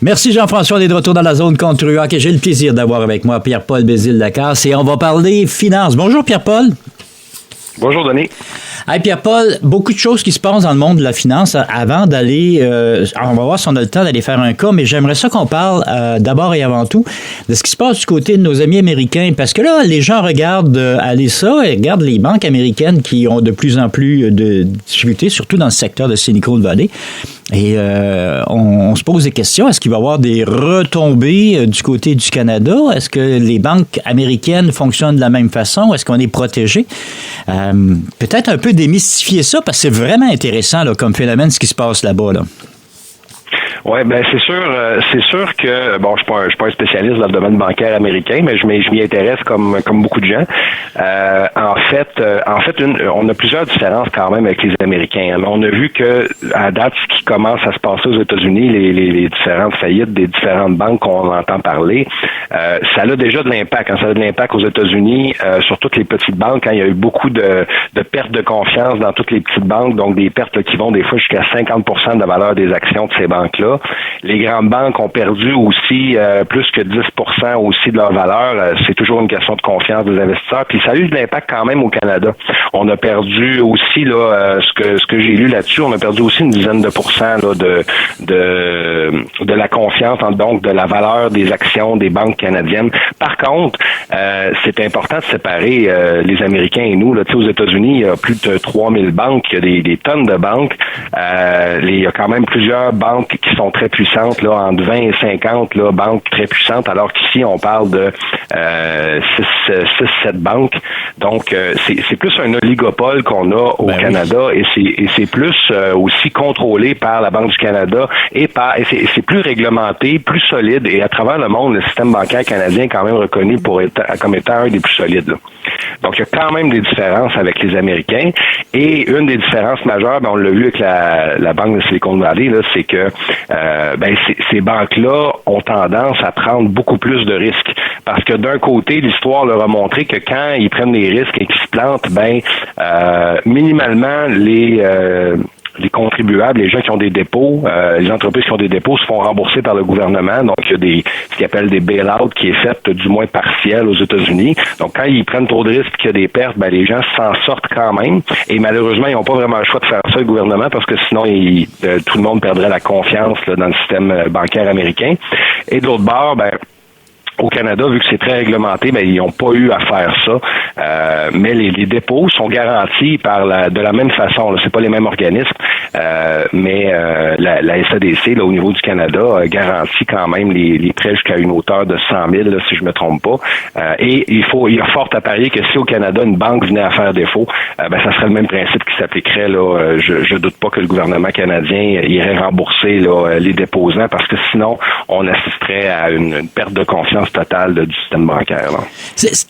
Merci Jean-François d'être de retour dans la zone contre UAC et j'ai le plaisir d'avoir avec moi Pierre-Paul Bézile-Lacasse et on va parler finances. Bonjour Pierre-Paul. Bonjour Denis. Hey Pierre-Paul, beaucoup de choses qui se passent dans le monde de la finance. Avant d'aller, on va voir si on a le temps d'aller faire un cas, mais j'aimerais ça qu'on parle d'abord et avant tout de ce qui se passe du côté de nos amis américains. Parce que là, les gens regardent aller ça et regardent les banques américaines qui ont de plus en plus de difficultés, surtout dans le secteur de Silicon Valley. Et on se pose des questions. Est-ce qu'il va y avoir des retombées du côté du Canada? Est-ce que les banques américaines fonctionnent de la même façon? Est-ce qu'on est protégé? Peut-être un peu démystifier ça, parce que c'est vraiment intéressant là, comme phénomène, ce qui se passe là-bas. Là. Ouais, ben c'est sûr que bon, je suis pas un spécialiste dans le domaine bancaire américain, mais je m'y intéresse comme beaucoup de gens. En fait, on a plusieurs différences quand même avec les Américains. On a vu que à date, ce qui commence à se passer aux États-Unis, les différentes faillites des différentes banques qu'on entend parler, ça a déjà de l'impact. Ça a de l'impact aux États-Unis sur toutes les petites banques. Il y a eu beaucoup de pertes de confiance dans toutes les petites banques, donc des pertes là, qui vont des fois jusqu'à 50% de la valeur des actions de ces banques-là. Les grandes banques ont perdu aussi plus que 10% aussi de leur valeur. C'est toujours une question de confiance des investisseurs. Puis ça a eu de l'impact quand même au Canada. On a perdu aussi là ce que j'ai lu là-dessus, on a perdu aussi une dizaine de pourcents là, de la confiance, donc de la valeur des actions des banques canadiennes. Par contre, c'est important de séparer les Américains et nous. Là, aux États-Unis, il y a plus de 3000 banques, il y a des tonnes de banques. Il y a quand même plusieurs banques qui sont très puissantes, là, entre 20 et 50 là, banques très puissantes, alors qu'ici, on parle de 6-7 banques. Donc, c'est plus un oligopole qu'on a au Canada et c'est plus aussi contrôlé par la Banque du Canada et c'est plus réglementé, plus solide et à travers le monde, le système bancaire canadien est quand même reconnu comme étant un des plus solides. Là. Donc, il y a quand même des différences avec les Américains et une des différences majeures, on l'a vu avec la Banque de Silicon Valley, là, c'est que ces banques-là ont tendance à prendre beaucoup plus de risques. Parce que d'un côté, l'histoire leur a montré que quand ils prennent des risques et qu'ils se plantent, minimalement, les contribuables, les gens qui ont des dépôts, les entreprises qui ont des dépôts se font rembourser par le gouvernement. Donc, il y a ce qu'ils appellent des bail-out qui est fait du moins partiel aux États-Unis. Donc, quand ils prennent trop de risques qu'il y a des pertes, les gens s'en sortent quand même. Et malheureusement, ils n'ont pas vraiment le choix de faire ça, le gouvernement, parce que sinon, tout le monde perdrait la confiance là, dans le système bancaire américain. Et de l'autre bord, au Canada, vu que c'est très réglementé, ils n'ont pas eu à faire ça. Mais les dépôts sont garantis de la même façon. Là. C'est pas les mêmes organismes, mais la SADC, là, au niveau du Canada, garantit quand même les prêts jusqu'à une hauteur de 100 000, là, si je me trompe pas. Et il y a fort à parier que si au Canada une banque venait à faire défaut, ça serait le même principe qui s'appliquerait. Là, je doute pas que le gouvernement canadien irait rembourser là, les déposants, parce que sinon on assisterait à une perte de confiance totale du système bancaire. Là.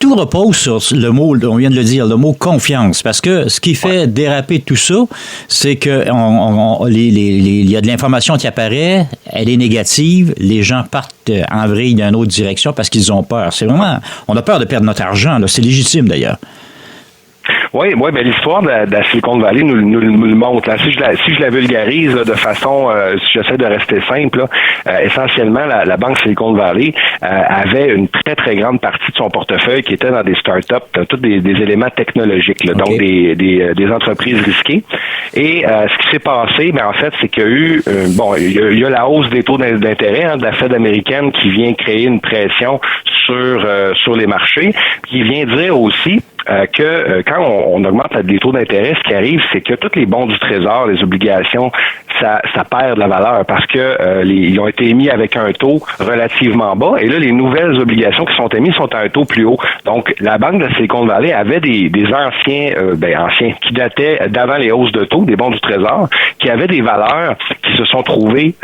Tout repose sur le mot, on vient de le dire, le mot confiance. Parce que ce qui fait déraper tout ça, c'est que il y a de l'information qui apparaît, elle est négative, les gens partent en vrille dans une autre direction parce qu'ils ont peur. C'est vraiment, on a peur de perdre notre argent, là. C'est légitime d'ailleurs. Oui, l'histoire de la Silicon Valley nous le montre. Là. Si je la vulgarise là, de façon, si j'essaie de rester simple, là, essentiellement, la Banque Silicon Valley avait une très, très grande partie de son portefeuille qui était dans des startups, tous des éléments technologiques, là, donc des entreprises risquées. Et ce qui s'est passé, en fait, c'est qu'il y a eu, il y a la hausse des taux d'intérêt de la Fed américaine qui vient créer une pression sur les marchés, qui vient dire aussi que quand on augmente les taux d'intérêt, ce qui arrive, c'est que tous les bons du Trésor, les obligations, ça perd de la valeur parce que ils ont été émis avec un taux relativement bas. Et là, les nouvelles obligations qui sont émises sont à un taux plus haut. Donc, la Banque de Silicon Valley avait des anciens qui dataient d'avant les hausses de taux, des bons du Trésor, qui avaient des valeurs qui se sont trouvées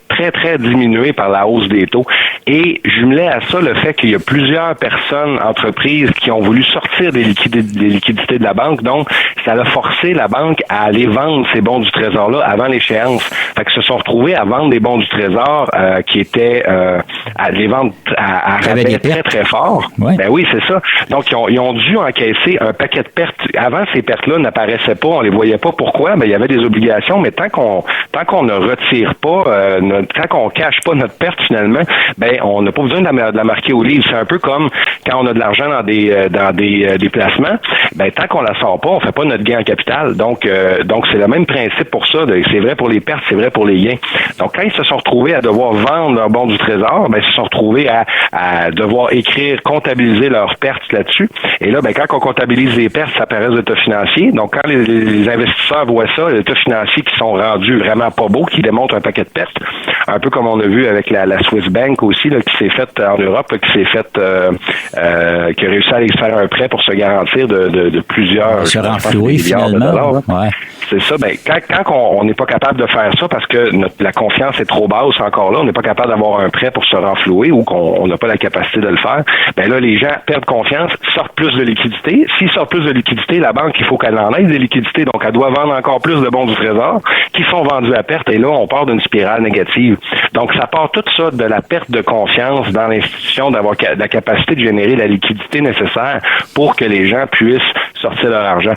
très, très diminuées par la hausse des taux. Et jumelé à ça le fait qu'il y a plusieurs personnes, entreprises qui ont voulu sortir des liquidités de la banque. Donc, ça a forcé la banque à aller vendre ces bons du Trésor-là avant l'échéance. Fait que se sont retrouvés à vendre des bons du Trésor qui étaient à les vendre à rabais très, très fort. Ouais. Ben oui, c'est ça. Donc, ils ont dû encaisser un paquet de pertes. Avant, ces pertes-là n'apparaissaient pas, on les voyait pas. Pourquoi? Ben, il y avait des obligations, mais tant qu'on ne retire pas, tant qu'on cache pas notre perte finalement, ben on n'a pas besoin de la marquer au livre. C'est un peu comme quand on a de l'argent dans des placements, ben tant qu'on la sort pas, on fait pas notre gain en capital. Donc c'est le même principe pour ça. C'est vrai pour les pertes, c'est vrai pour les gains. Donc quand ils se sont retrouvés à devoir vendre leur bon du Trésor, ben ils se sont retrouvés à devoir écrire, comptabiliser leurs pertes là-dessus. Et là, ben quand on comptabilise les pertes, ça paraît aux états financiers. Donc quand les investisseurs voient ça, les états financiers qui sont rendus vraiment pas beaux, qui démontrent un paquet de pertes, un peu comme on a vu avec la Swiss Bank aussi, là, qui s'est faite en Europe, là, qui a réussi à aller se faire un prêt pour se garantir de plusieurs se renflouer finalement. Ouais. C'est ça. Ben quand on n'est pas capable de faire ça parce que la confiance est trop basse encore là, on n'est pas capable d'avoir un prêt pour se renflouer ou qu'on n'a pas la capacité de le faire. Ben là, les gens perdent confiance, sortent plus de liquidités. S'ils sortent plus de liquidités, la banque, il faut qu'elle en ait des liquidités, donc elle doit vendre encore plus de bons du Trésor qui sont vendus à perte. Et là, on part d'une spirale négative. Donc, ça part tout ça de la perte de confiance dans l'institution, d'avoir la capacité de générer la liquidité nécessaire pour que les gens puissent sortir leur argent.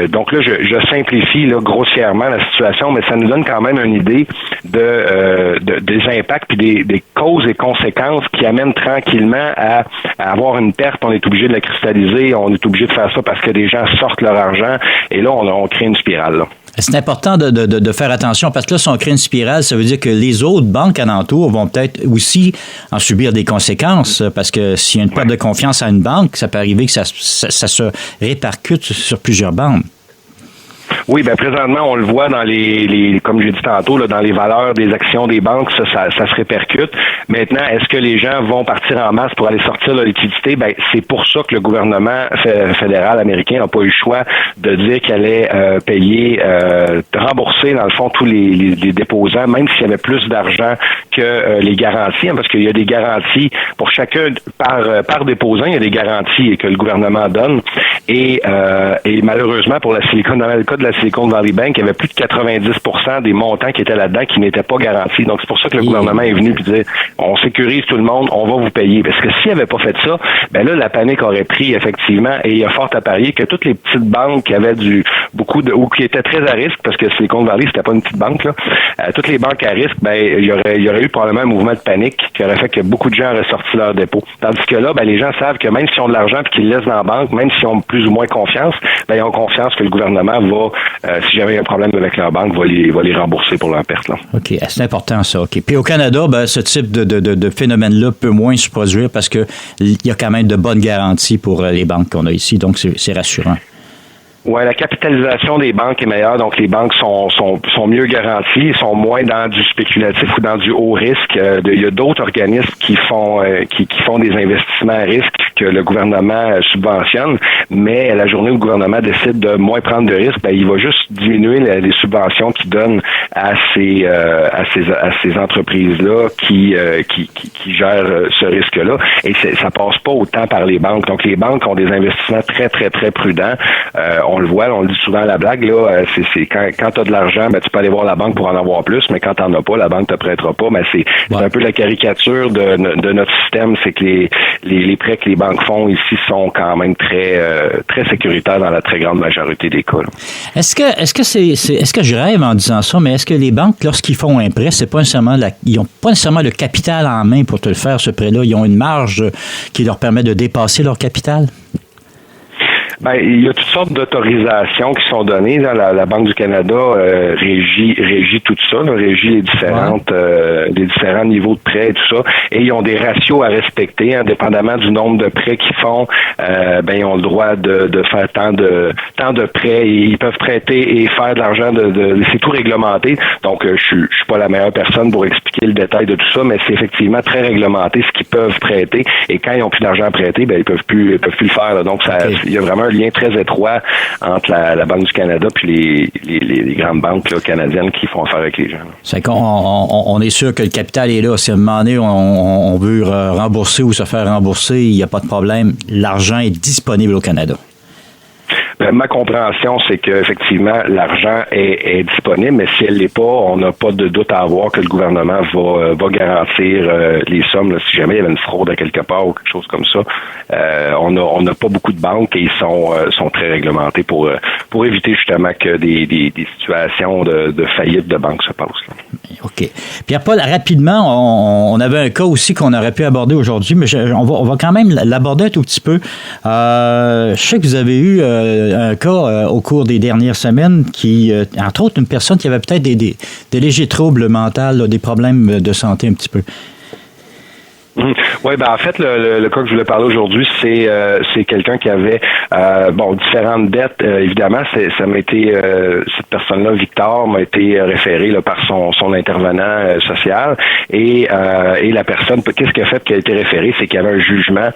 Donc là, je simplifie là, grossièrement la situation, mais ça nous donne quand même une idée des impacts puis des causes et conséquences qui amènent tranquillement à avoir une perte. On est obligé de la cristalliser, on est obligé de faire ça parce que des gens sortent leur argent et là, on crée une spirale. Là. C'est important de faire attention parce que là, si on crée une spirale, ça veut dire que les autres banques alentours vont peut-être aussi en subir des conséquences parce que s'il y a une perte de confiance à une banque, ça peut arriver que ça se répercute sur plusieurs banques. Oui, ben présentement, on le voit dans les comme j'ai dit tantôt, là, dans les valeurs des actions des banques, ça se répercute. Maintenant, est-ce que les gens vont partir en masse pour aller sortir leur liquidité? Ben, c'est pour ça que le gouvernement fédéral américain n'a pas eu le choix de dire qu'il allait rembourser, dans le fond, tous les déposants, même s'il y avait plus d'argent que les garanties, hein, parce qu'il y a des garanties pour chacun, par déposant, il y a des garanties que le gouvernement donne. Et malheureusement, dans le cas de la Silicon Valley Bank, il y avait plus de 90% des montants qui étaient là-dedans qui n'étaient pas garantis. Donc, c'est pour ça que le gouvernement est venu et dire, on sécurise tout le monde, on va vous payer. Parce que s'il n'avait pas fait ça, ben là, la panique aurait pris, effectivement, et il y a fort à parier que toutes les petites banques qui avaient ou qui étaient très à risque, parce que Silicon Valley, c'était pas une petite banque, là, toutes les banques à risque, ben, il y aurait eu probablement un mouvement de panique qui aurait fait que beaucoup de gens auraient sorti leur dépôt. Tandis que là, ben, les gens savent que même s'ils ont de l'argent et qu'ils le laissent dans la banque, même s'ils ont plus ou moins confiance, ben, ils ont confiance que le gouvernement va, si jamais il y a un problème avec leur banque, va les rembourser pour leur perte. Là. OK, c'est important ça. OK. Puis au Canada, ben, ce type de phénomène-là peut moins se produire parce que il y a quand même de bonnes garanties pour les banques qu'on a ici, donc c'est rassurant. Ouais, la capitalisation des banques est meilleure, donc les banques sont mieux garanties, sont moins dans du spéculatif ou dans du haut risque. Il y a d'autres organismes qui font des investissements à risque que le gouvernement subventionne, mais à la journée où le gouvernement décide de moins prendre de risques, ben il va juste diminuer les subventions qu'il donne à ces entreprises-là qui gèrent ce risque-là. Et ça passe pas autant par les banques. Donc les banques ont des investissements très, très, très prudents. On le voit, on le dit souvent à la blague, là, c'est quand tu as de l'argent, ben, tu peux aller voir la banque pour en avoir plus, mais quand tu n'en as pas, la banque te prêtera pas. Ben, c'est un peu la caricature de notre système, c'est que les prêts que les banques font ici sont quand même très très sécuritaires dans la très grande majorité des cas. Là. Est-ce que je rêve en disant ça, mais est-ce que les banques, lorsqu'ils font un prêt, c'est pas nécessairement ils n'ont pas nécessairement le capital en main pour te le faire, ce prêt-là, ils ont une marge qui leur permet de dépasser leur capital? Ben, il y a toutes sortes d'autorisations qui sont données. Là. La Banque du Canada régit tout ça, là, régit les différents niveaux de prêts et tout ça. Et ils ont des ratios à respecter, indépendamment du nombre de prêts qu'ils font. Ben, ils ont le droit de faire tant de prêts. Et ils peuvent prêter et faire de l'argent. C'est tout réglementé. Donc, je suis pas la meilleure personne pour expliquer le détail de tout ça, mais c'est effectivement très réglementé ce qu'ils peuvent prêter. Et quand ils ont plus d'argent à prêter, ben ils peuvent plus le faire. Là. Donc, il y a vraiment effectivement un lien très étroit entre la Banque du Canada puis les grandes banques là, canadiennes qui font affaire avec les gens. C'est qu'on on est sûr que le capital est là. Si à un moment donné, on veut rembourser ou se faire rembourser, il n'y a pas de problème. L'argent est disponible au Canada. Ma compréhension, c'est qu'effectivement, l'argent est disponible, mais si elle l'est pas, on n'a pas de doute à avoir que le gouvernement va garantir les sommes. Là, si jamais il y avait une fraude à quelque part ou quelque chose comme ça, on n'a pas beaucoup de banques et ils sont très réglementés pour éviter justement que des situations de faillite de banques se passent. Là. OK. Pierre-Paul, rapidement, on avait un cas aussi qu'on aurait pu aborder aujourd'hui, mais on va quand même l'aborder un tout petit peu. Je sais que vous avez eu un cas au cours des dernières semaines qui, entre autres, une personne qui avait peut-être des légers troubles mentaux, là, des problèmes de santé un petit peu. Oui, en fait, le cas que je voulais parler aujourd'hui, c'est quelqu'un qui avait différentes dettes. Évidemment, ça m'a été cette personne-là, Victor, m'a été référé là, par son intervenant social et la personne, qu'est-ce qu'il a fait qui a été référé, c'est qu'il y avait un jugement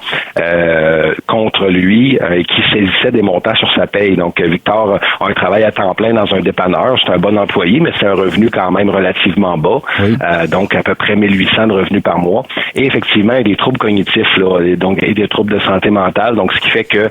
contre lui qui saisissait des montants sur sa paye. Donc, Victor a un travail à temps plein dans un dépanneur, c'est un bon employé, mais c'est un revenu quand même relativement bas, oui. Donc à peu près 1800 de revenus par mois. Et effectivement, il y a des troubles cognitifs là, et des troubles de santé mentale, donc ce qui fait que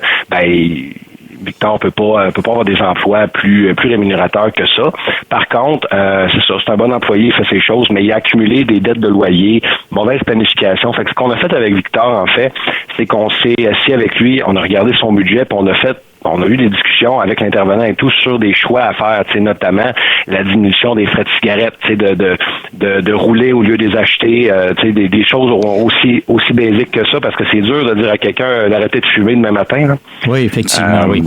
Victor peut pas avoir des emplois plus rémunérateurs que ça. Par contre, c'est ça, c'est un bon employé, il fait ses choses, mais il a accumulé des dettes de loyer, mauvaise planification. Fait que ce qu'on a fait avec Victor, en fait, c'est qu'on s'est assis avec lui, on a regardé son budget, puis on a eu des discussions avec l'intervenant et tout sur des choix à faire, notamment la diminution des frais de cigarettes, de rouler au lieu de les acheter, des choses aussi basiques que ça, parce que c'est dur de dire à quelqu'un d'arrêter de fumer demain matin. Là. Oui, effectivement, oui.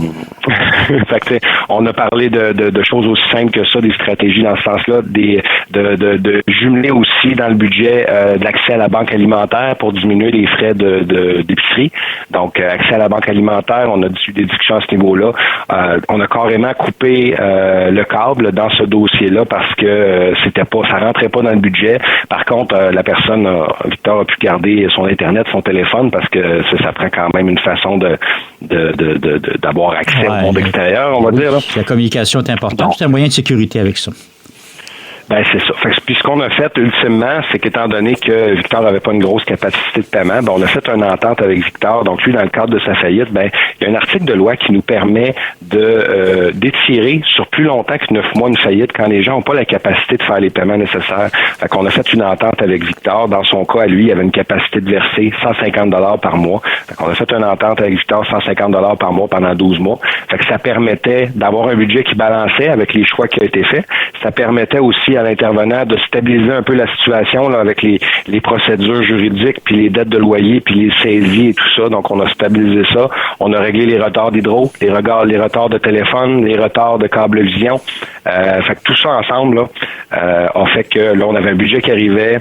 Fait que, on a parlé de choses aussi simples que ça, des stratégies dans ce sens-là, de jumeler aussi dans le budget de l'accès à la banque alimentaire pour diminuer les frais d'épicerie. Donc, accès à la banque alimentaire, on a eu des discussions à ce niveau-là. On a carrément coupé le câble dans ce dossier-là parce que ça rentrait pas dans le budget. Par contre, la personne, Victor, a pu garder son Internet, son téléphone parce que ça prend quand même une façon d'avoir accès au monde extérieur, on va dire. Là. La communication est importante. C'est un moyen de sécurité avec ça. C'est ça. Puis ce qu'on a fait ultimement, c'est qu'étant donné que Victor n'avait pas une grosse capacité de paiement, on a fait une entente avec Victor. Donc lui, dans le cadre de sa faillite, il y a un article de loi qui nous permet d'étirer sur plus longtemps que 9 mois une faillite quand les gens n'ont pas la capacité de faire les paiements nécessaires. Fait qu'on a fait une entente avec Victor. Dans son cas, lui, il avait une capacité de verser 150 $ par mois. Fait qu'on a fait une entente avec Victor, 150 $ par mois pendant 12 mois. Fait que ça permettait d'avoir un budget qui balançait avec les choix qui ont été faits. Ça permettait aussi à l'intervenant de stabiliser un peu la situation là, avec les procédures juridiques, puis les dettes de loyer, puis les saisies et tout ça. Donc, on a stabilisé ça. On a réglé les retards d'hydro, les retards de téléphone, les retards de câblevision. Fait que tout ça ensemble là, a fait que là, on avait un budget qui arrivait.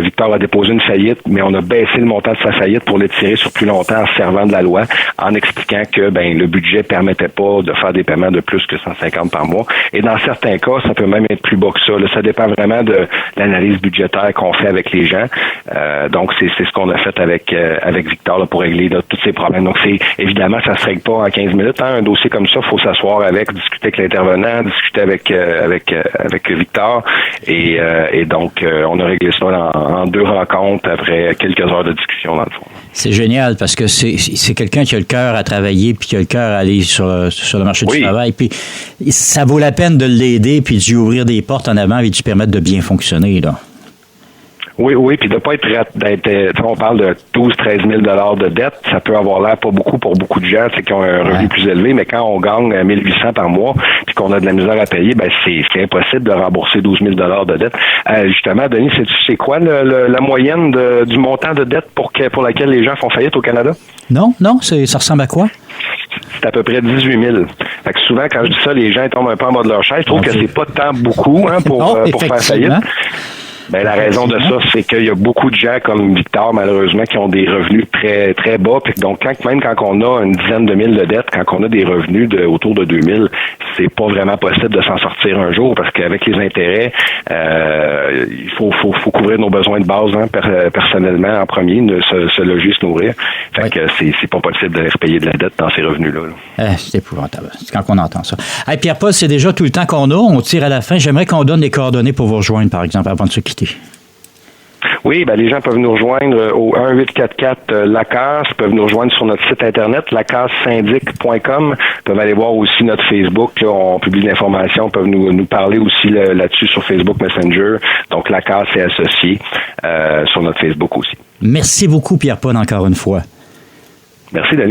Victor a déposé une faillite, mais on a baissé le montant de sa faillite pour l'étirer sur plus longtemps en se servant de la loi, en expliquant que le budget permettait pas de faire des paiements de plus que 150 par mois. Et dans certains cas, ça peut même être plus bas que ça. Là, ça dépend vraiment de l'analyse budgétaire qu'on fait avec les gens. Donc, c'est ce qu'on a fait avec Victor là, pour régler là, tous ces problèmes. Donc, évidemment, ça se règle pas en 15 minutes. Hein. Un dossier comme ça, faut s'asseoir discuter avec l'intervenant, discuter avec Victor. Et donc, on a réglé ça en 2 rencontres après quelques heures de discussion dans le fond. C'est génial parce que c'est quelqu'un qui a le cœur à travailler puis qui a le cœur à aller sur le marché du travail. Puis ça vaut la peine de l'aider puis de lui ouvrir des portes en avant et de lui permettre de bien fonctionner, là. Oui, puis de pas être on parle de 12-13 000 $ de dette, ça peut avoir l'air pas beaucoup pour beaucoup de gens qui ont un revenu plus élevé, mais quand on gagne 1800 par mois puis qu'on a de la misère à payer, c'est impossible de rembourser 12 000 $ de dette. Justement, Denis, c'est quoi la moyenne du montant de dette pour laquelle les gens font faillite au Canada? Non, ça ressemble à quoi? C'est à peu près 18 000. Fait que souvent, quand je dis ça, les gens tombent un peu en bas de leur chaise. Je trouve que c'est pas tant beaucoup pour faire faillite. Ben, la raison de ça, c'est qu'il y a beaucoup de gens comme Victor, malheureusement, qui ont des revenus très, très bas. Puis donc, même quand on a une dizaine de mille de dettes, quand on a des revenus autour de 2000, c'est pas vraiment possible de s'en sortir un jour parce qu'avec les intérêts, il faut couvrir nos besoins de base, personnellement, en premier, se loger, se nourrir. Fait que c'est pas possible de repayer de la dette dans ces revenus-là. C'est épouvantable. C'est quand on entend ça. Hey, Pierre-Paul, c'est déjà tout le temps qu'on a. On tire à la fin. J'aimerais qu'on donne les coordonnées pour vous rejoindre, par exemple, avant de se quitter. Oui, ben les gens peuvent nous rejoindre au 1-844-LACAS, peuvent nous rejoindre sur notre site internet, lacassyndic.com, peuvent aller voir aussi notre Facebook, là, on publie l'information, peuvent nous parler aussi là-dessus sur Facebook Messenger, donc LACAS et associés sur notre Facebook aussi. Merci beaucoup, Pierre-Paul, encore une fois. Merci, Denis.